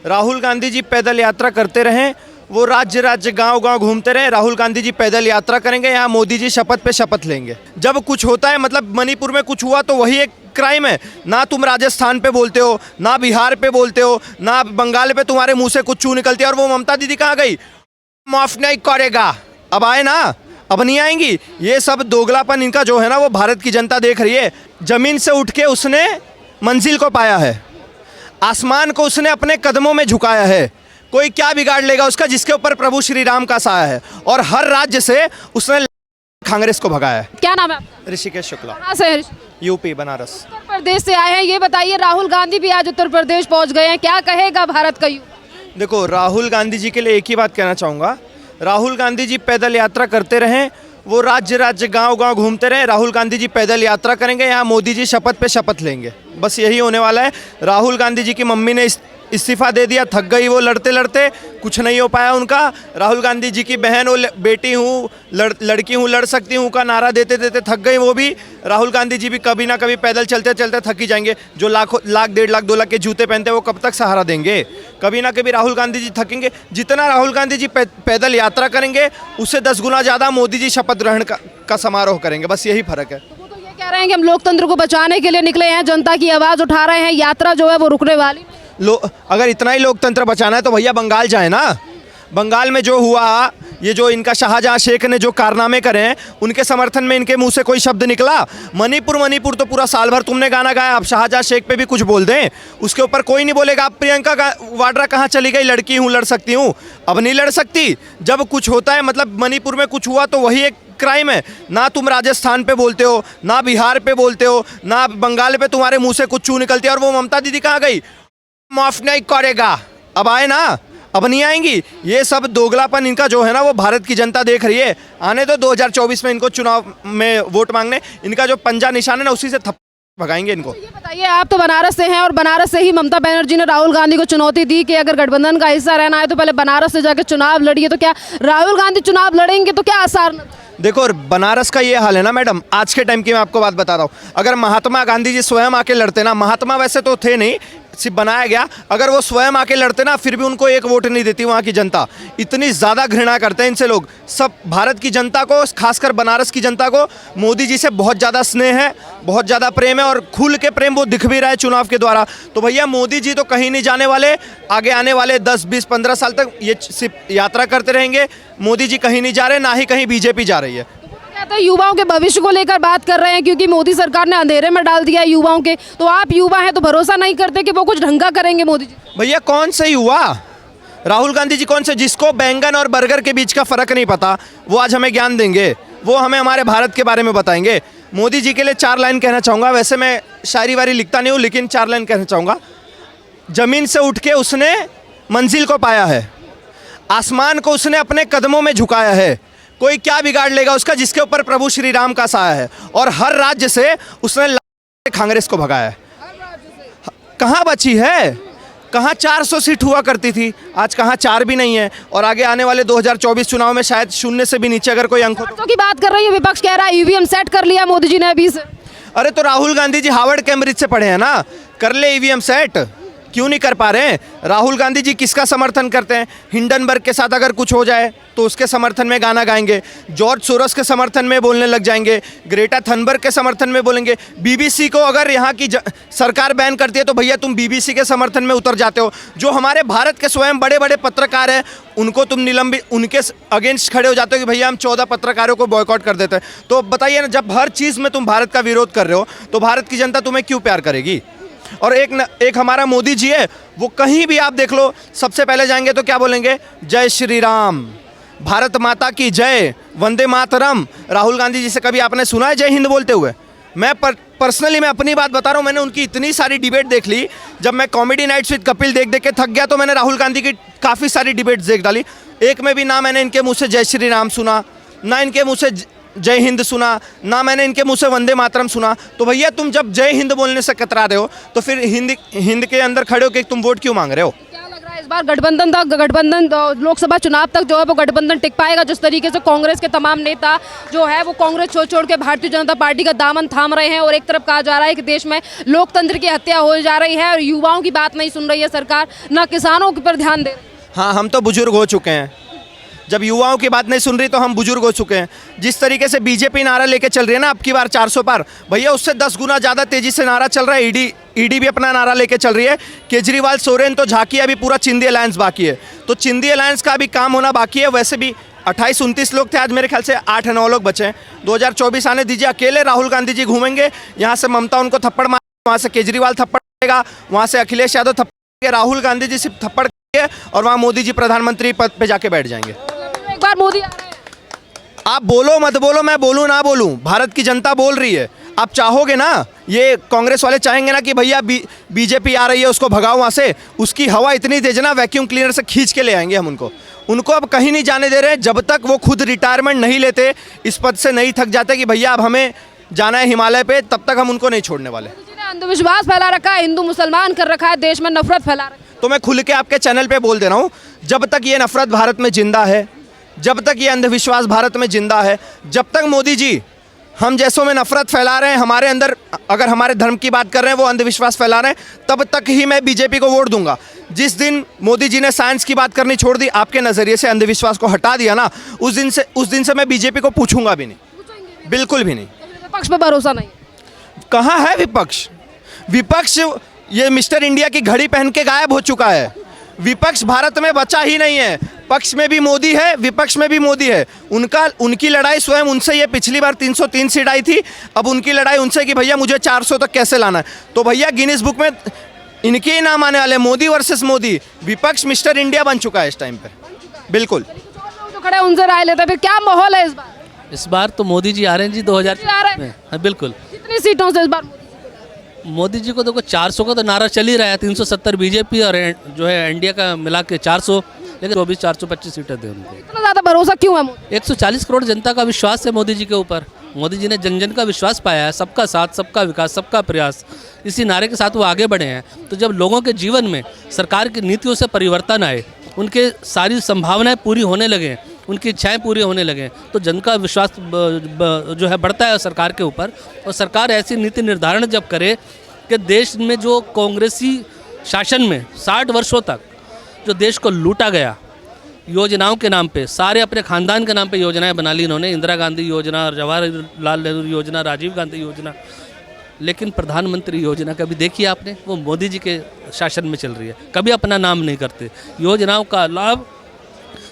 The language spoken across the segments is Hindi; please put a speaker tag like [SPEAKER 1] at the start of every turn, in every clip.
[SPEAKER 1] राहुल गांधी जी पैदल यात्रा करते रहें, वो राज्य राज्य गांव गांव घूमते रहे। राहुल गांधी जी पैदल यात्रा करेंगे, यहाँ मोदी जी शपथ पे शपथ लेंगे। जब कुछ होता है, मतलब मणिपुर में कुछ हुआ तो वही एक क्राइम है ना। तुम राजस्थान पे बोलते हो, ना बिहार पे बोलते हो, ना बंगाल पे तुम्हारे मुंह से कुछ चू निकलती है। और वो ममता दीदी कहाँ गई? माफ नहीं करेगा। अब आए ना, अब नहीं आएंगी। ये सब दोगलापन इनका जो है ना, वो भारत की जनता देख रही है। जमीन से उठ के उसने मंजिल को पाया है, आसमान को उसने अपने कदमों में झुकाया है। कोई क्या बिगाड़ लेगा उसका, जिसके ऊपर प्रभु श्री राम का साया है। और हर राज्य से उसने कांग्रेस को भगाया है।
[SPEAKER 2] क्या नाम है आपका?
[SPEAKER 1] ऋषिकेश शुक्ला,
[SPEAKER 2] कहाँ से हैं?
[SPEAKER 1] यूपी बनारस।
[SPEAKER 2] उत्तर प्रदेश से आए हैं। ये बताइए, राहुल गांधी भी आज उत्तर प्रदेश पहुंच गए हैं, क्या कहेगा भारत का युवा?
[SPEAKER 1] देखो, राहुल गांधी जी के लिए एक ही बात कहना चाहूँगा, राहुल गांधी जी पैदल यात्रा करते रहें, वो राज्य राज्य गांव गांव घूमते रहे। राहुल गांधी जी पैदल यात्रा करेंगे, यहाँ मोदी जी शपथ पे शपथ लेंगे। बस यही होने वाला है। राहुल गांधी जी की मम्मी ने इस्तीफा दे दिया, थक गई वो लड़ते लड़ते, कुछ नहीं हो पाया उनका। राहुल गांधी जी की बहन, वो बेटी हूँ, लड़की हूँ, लड़ सकती हूँ का नारा देते देते थक गई वो भी। राहुल गांधी जी भी कभी ना कभी पैदल चलते चलते थक ही जाएंगे। जो लाख 1.5 लाख 2 लाख के जूते पहनते हैं, वो कब तक सहारा देंगे? कभी ना कभी राहुल गांधी जी थकेंगे। जितना राहुल गांधी जी पैदल यात्रा करेंगे, उससे 10 गुना ज़्यादा मोदी जी शपथ ग्रहण का समारोह करेंगे। बस यही फर्क है।
[SPEAKER 2] वो तो ये कह रहे हैं कि हम लोकतंत्र को बचाने के लिए निकले हैं, जनता की आवाज़ उठा रहे हैं, यात्रा जो है वो रुकने वाली।
[SPEAKER 1] अगर इतना ही लोकतंत्र बचाना है तो भैया बंगाल जाए ना। बंगाल में जो हुआ, ये जो इनका शाहजहां शेख ने जो कारनामे करे हैं, उनके समर्थन में इनके मुंह से कोई शब्द निकला? मणिपुर तो पूरा साल भर तुमने गाना गाया। अब शाहजहां शेख पे भी कुछ बोल दें, उसके ऊपर कोई नहीं बोलेगा। अब प्रियंका वाड्रा कहाँ चली गई? लड़की हूँ, लड़ सकती हूँ। अब नहीं लड़ सकती। जब कुछ होता है, मतलब मणिपुर में कुछ हुआ तो वही एक क्राइम है ना। तुम राजस्थान पे बोलते हो, ना बिहार पे बोलते हो, ना बंगाल पे तुम्हारे मुँह से कुछ चू निकलती है। और वो ममता दीदी कहाँ गई? माफ नहीं करेगा। अब आए ना, अब नहीं आएंगी। ये सब दोगलापन इनका जो है ना, वो भारत की जनता देख रही है। आने तो 2024 में इनको चुनाव में वोट मांगने, इनका जो पंजा निशान है ना, उसी से भगाएंगे इनको।
[SPEAKER 2] ये बताइए, आप तो बनारस से हैं और बनारस से ही ममता बनर्जी ने राहुल गांधी को चुनौती दी कि अगर गठबंधन का हिस्सा रहना है तो पहले बनारस से जाकर चुनाव लड़िए। तो क्या राहुल गांधी चुनाव लड़ेंगे तो क्या आसार?
[SPEAKER 1] देखो, बनारस का ये हाल है ना मैडम, आज के टाइम की मैं आपको बात बता रहा हूँ। अगर महात्मा गांधी जी स्वयं आके लड़ते ना, महात्मा वैसे तो थे नहीं, सिर्फ बनाया गया, अगर वो स्वयं आके लड़ते ना, फिर भी उनको एक वोट नहीं देती वहाँ की जनता। इतनी ज़्यादा घृणा करते हैं इनसे लोग। सब भारत की जनता को, खासकर बनारस की जनता को मोदी जी से बहुत ज़्यादा स्नेह है, बहुत ज़्यादा प्रेम है। और खुल के प्रेम वो दिख भी रहा है चुनाव के द्वारा। तो भैया मोदी जी तो कहीं नहीं जाने वाले। आगे आने वाले 10, 20, 15 साल तक ये सिर्फ यात्रा करते रहेंगे। मोदी जी कहीं नहीं जा रहे, ना ही कहीं बीजेपी जा रही है।
[SPEAKER 2] तो युवाओं के भविष्य को लेकर बात कर रहे हैं, क्योंकि मोदी सरकार ने अंधेरे में डाल दिया है युवाओं के। तो आप युवा हैं तो भरोसा नहीं करते कि वो कुछ ढंग का करेंगे मोदी जी?
[SPEAKER 1] भैया कौन से युवा? राहुल गांधी जी कौन से? जिसको बैंगन और बर्गर के बीच का फर्क नहीं पता, वो आज हमें ज्ञान देंगे। वो हमें हमारे भारत के बारे में बताएंगे। मोदी जी के लिए 4 लाइन कहना चाहूँगा। वैसे मैं शायरी वारी लिखता नहीं हूँ, लेकिन 4 लाइन कहना चाहूँगा। जमीन से उठ के उसने मंजिल को पाया है, आसमान को उसने अपने कदमों में झुकाया है। कोई क्या बिगाड़ लेगा उसका, जिसके ऊपर प्रभु श्री राम का साया है। और हर राज्य से उसने कांग्रेस को भगाया है। कहाँ बची है? कहाँ 400 सीट हुआ करती थी, आज कहाँ 4 भी नहीं है। और आगे आने वाले 2024 चुनाव में शायद 0 से भी नीचे अगर कोई अंक हो
[SPEAKER 2] तो की बात कर रही है। विपक्ष कह रहा है ईवीएम सेट कर लिया मोदी जी ने अभी से।
[SPEAKER 1] अरे तो राहुल गांधी जी हार्वर्ड कैम्ब्रिज से पढ़े हैं ना, कर ले ईवीएम सेट। क्यों नहीं कर पा रहे हैं? राहुल गांधी जी किसका समर्थन करते हैं? हिंडनबर्ग के साथ अगर कुछ हो जाए तो उसके समर्थन में गाना गाएंगे। जॉर्ज सोरोस के समर्थन में बोलने लग जाएंगे। ग्रेटा थनबर्ग के समर्थन में बोलेंगे। बीबीसी को अगर यहाँ की सरकार बैन करती है तो भैया तुम बीबीसी के समर्थन में उतर जाते हो। जो हमारे भारत के स्वयं बड़े बड़े पत्रकार हैं, उनको तुम निलंबित, उनके अगेंस्ट खड़े हो जाते हो कि भैया हम 14 पत्रकारों को बॉयकॉट कर देते हैं। तो बताइए ना, जब हर चीज़ में तुम भारत का विरोध कर रहे हो तो भारत की जनता तुम्हें क्यों प्यार करेगी? और एक हमारा मोदी जी है, वो कहीं भी आप देख लो, सबसे पहले जाएंगे तो क्या बोलेंगे? जय श्री राम, भारत माता की जय, वंदे मातरम। राहुल गांधी जी से कभी आपने सुना है जय हिंद बोलते हुए? मैं पर्सनली मैं अपनी बात बता रहा हूँ, मैंने उनकी इतनी सारी डिबेट देख ली। जब मैं कॉमेडी नाइट्स विद कपिल देख के थक गया तो मैंने राहुल गांधी की काफ़ी सारी डिबेट्स देख डाली। एक में भी ना मैंने इनके मुँह से जय श्री राम सुना, ना इनके मुँह से जय हिंद सुना, ना मैंने इनके मुंह से वंदे मातरम सुना। तो भैया तुम जब जय हिंद बोलने से कतरा रहे हो तो फिर हिंद के अंदर खड़े हो कि तुम वोट क्यों मांग रहे हो?
[SPEAKER 2] क्या लग रहा है इस बार गठबंधन लोकसभा चुनाव तक जो है वो गठबंधन टिक पाएगा? जिस तरीके से कांग्रेस के तमाम नेता जो है वो कांग्रेस छोड़ के भारतीय जनता पार्टी का दामन थाम रहे हैं, और एक तरफ कहा जा रहा है कि देश में लोकतंत्र की हत्या हो जा रही है और युवाओं की बात नहीं सुन रही है सरकार, ना किसानों के पर ध्यान दे रही है।
[SPEAKER 1] हाँ, हम तो बुजुर्ग हो चुके हैं। जब युवाओं की बात नहीं सुन रही तो हम बुजुर्ग हो चुके हैं। जिस तरीके से बीजेपी नारा लेके चल रही है ना अब की बार 400 पार, भैया उससे 10 गुना ज़्यादा तेजी से नारा चल रहा है। ईडी भी अपना नारा लेके चल रही है। केजरीवाल, सोरेन तो झांकी, अभी पूरा चिंदी अलायंस बाकी है। तो चिंदी अलायंस का भी काम होना बाकी है। वैसे भी 28-29 लोग थे, आज मेरे ख्याल से 8-9 लोग बचे हैं। 2024 आने दीजिए, अकेले राहुल गांधी जी घूमेंगे। यहाँ से ममता उनको थप्पड़ मार, वहाँ से केजरीवाल थप्पड़ मारेगा, वहाँ से अखिलेश यादव थप्पड़, राहुल गांधी जी सिर्फ थप्पड़ और वहाँ मोदी जी प्रधानमंत्री पद पे जाके बैठ जाएंगे।
[SPEAKER 2] एक बार मोदी आ रहे हैं।
[SPEAKER 1] आप बोलो मत बोलो, मैं बोलूँ ना बोलूँ, भारत की जनता बोल रही है। आप चाहोगे ना, ये कांग्रेस वाले चाहेंगे ना कि भैया बीजेपी आ रही है उसको भगाओ वहाँ से, उसकी हवा इतनी तेज ना वैक्यूम क्लीनर से खींच के ले आएंगे हम उनको अब कहीं नहीं जाने दे रहे जब तक वो खुद रिटायरमेंट नहीं लेते, इस पद से नहीं थक जाते कि भैया अब हमें जाना है हिमालय पे, तब तक हम उनको नहीं छोड़ने वाले।
[SPEAKER 2] मोदी जी ने अंधविश्वास फैला रखा है, हिंदू मुसलमान कर रखा है, देश में नफरत फैला रखी है।
[SPEAKER 1] तो मैं खुल के आपके चैनल पे बोल दे रहा हूँ, जब तक ये नफरत भारत में जिंदा है, जब तक ये अंधविश्वास भारत में जिंदा है, जब तक मोदी जी हम जैसों में नफरत फैला रहे हैं, हमारे अंदर अगर हमारे धर्म की बात कर रहे हैं वो अंधविश्वास फैला रहे हैं, तब तक ही मैं बीजेपी को वोट दूंगा। जिस दिन मोदी जी ने साइंस की बात करनी छोड़ दी, आपके नज़रिए से अंधविश्वास को हटा दिया ना, उस दिन से मैं बीजेपी को पूछूंगा भी नहीं, बिल्कुल भी नहीं।
[SPEAKER 2] विपक्ष पे भरोसा नहीं है।
[SPEAKER 1] कहाँ है विपक्ष? विपक्ष ये मिस्टर इंडिया की घड़ी पहन के गायब हो चुका है। विपक्ष भारत में बचा ही नहीं है। पक्ष में भी मोदी है, विपक्ष में भी मोदी है। उनकी लड़ाई स्वयं उनसे, ये पिछली बार 303 सीट आई थी, अब उनकी लड़ाई उनसे कि भैया मुझे 400 तक कैसे लाना है। तो भैया गिनीज बुक में इनके ही नाम आने वाले, मोदी वर्सेस मोदी। विपक्ष मिस्टर इंडिया बन चुका है इस टाइम पे, बिल्कुल।
[SPEAKER 2] जो खड़े हैं उनसे राय लेते हैं, फिर क्या माहौल है इस बार?
[SPEAKER 3] इस बार तो मोदी जी आ रहे हैं जी 2000
[SPEAKER 2] आ रहे हैं।
[SPEAKER 3] में। हाँ बिल्कुल,
[SPEAKER 2] कितनी सीटों से इस बार?
[SPEAKER 3] मोदी जी को देखो 400 का तो नारा चल ही रहा है, 370 बीजेपी और जो है एनडीए का मिला के 400, लेकिन 425 सीटें दें उनको।
[SPEAKER 2] इतना ज़्यादा भरोसा क्यों है मोदी?
[SPEAKER 3] 140 करोड़ जनता का विश्वास है मोदी जी के ऊपर। मोदी जी ने जन जन का विश्वास पाया है, सबका साथ, सबका विकास, सबका प्रयास, इसी नारे के साथ वो आगे बढ़े हैं। तो जब लोगों के जीवन में सरकार की नीतियों से परिवर्तन आए, उनके सारी संभावनाएं पूरी होने लगे, उनकी इच्छाएं पूरी होने लगे, तो जन का विश्वास जो है बढ़ता है सरकार के ऊपर। और सरकार ऐसी नीति निर्धारण जब करे कि देश में जो कांग्रेसी शासन में 60 वर्षों तक जो देश को लूटा गया, योजनाओं के नाम पे, सारे अपने खानदान के नाम पे योजनाएं बना ली इन्होंने, इंदिरा गांधी योजना, जवाहरलाल नेहरू योजना, राजीव गांधी योजना, लेकिन प्रधानमंत्री योजना कभी देखी आपने? वो मोदी जी के शासन में चल रही है, कभी अपना नाम नहीं करते। योजनाओं का लाभ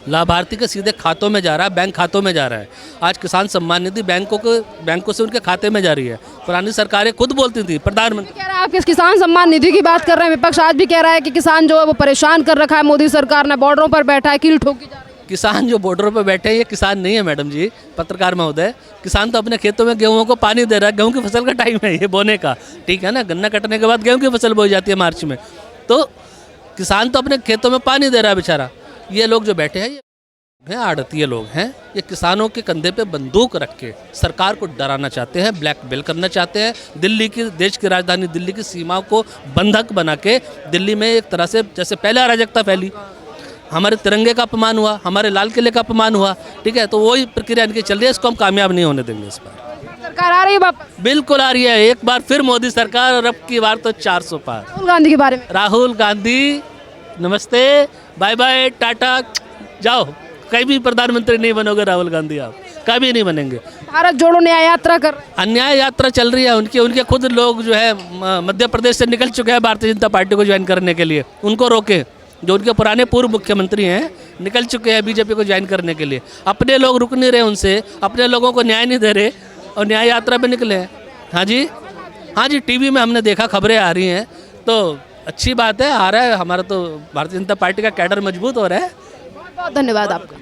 [SPEAKER 3] लाभार्थी के सीधे खातों में जा रहा है, बैंक खातों में जा रहा है। आज किसान सम्मान निधि बैंकों से उनके खाते में जा रही है। पुरानी सरकारें खुद बोलती थी, प्रधानमंत्री
[SPEAKER 2] कह रहा है आप किस किसान सम्मान निधि की बात कर रहे हैं, विपक्ष आज भी कह रहा है कि किसान जो है वो परेशान कर रखा है मोदी सरकार ने, बॉर्डरों पर बैठा है, कील ठोकी जा रही है।
[SPEAKER 3] किसान जो बॉर्डरों पर बैठे हैं ये किसान नहीं है मैडम जी, पत्रकार महोदय। किसान तो अपने खेतों में गेहूं को पानी दे रहा है, गेहूं की फसल का टाइम है ये बोने का, ठीक है ना। गन्ना कटने के बाद गेहूं की फसल बोई जाती है मार्च में, तो किसान तो अपने खेतों में पानी दे रहा है बेचारा। ये लोग जो बैठे हैं ये आड़तीय लोग हैं, ये किसानों के कंधे पे बंदूक रख के सरकार को डराना चाहते हैं, ब्लैकमेल करना चाहते हैं। दिल्ली की, देश की राजधानी दिल्ली की सीमाओं को बंधक बना के दिल्ली में एक तरह से जैसे पहले अराजकता फैली, हमारे तिरंगे का अपमान हुआ, हमारे लाल किले का अपमान हुआ, ठीक है, तो वही प्रक्रिया इनकी चल रही है। इसको हम कामयाब नहीं होने देंगे। इस बार
[SPEAKER 2] सरकार आ रही है वापस,
[SPEAKER 3] बिल्कुल आ रही है, एक बार फिर मोदी सरकार, और अब की बार तो 400 पार।
[SPEAKER 2] राहुल गांधी के बारे में?
[SPEAKER 3] राहुल गांधी नमस्ते, बाय बाय, टाटा, जाओ। कहीं भी प्रधानमंत्री नहीं बनोगे राहुल गांधी, आप कभी नहीं बनेंगे।
[SPEAKER 2] भारत जोड़ो न्याय यात्रा कर रहे हैं।
[SPEAKER 3] अन्याय यात्रा चल रही है उनके खुद लोग जो है मध्य प्रदेश से निकल चुके हैं भारतीय जनता पार्टी को ज्वाइन करने के लिए। उनको रोके, जो उनके पुराने पूर्व मुख्यमंत्री हैं निकल चुके हैं बीजेपी को ज्वाइन करने के लिए। अपने लोग रुक नहीं रहे उनसे, अपने लोगों को न्याय नहीं दे रहे और न्याय यात्रा पे निकले हैं। हाँ जी, टीवी में हमने देखा, खबरें आ रही हैं, तो अच्छी बात है, आ रहा है। हमारा तो भारतीय जनता पार्टी का कैडर मजबूत हो रहा है।
[SPEAKER 2] बहुत धन्यवाद आपका।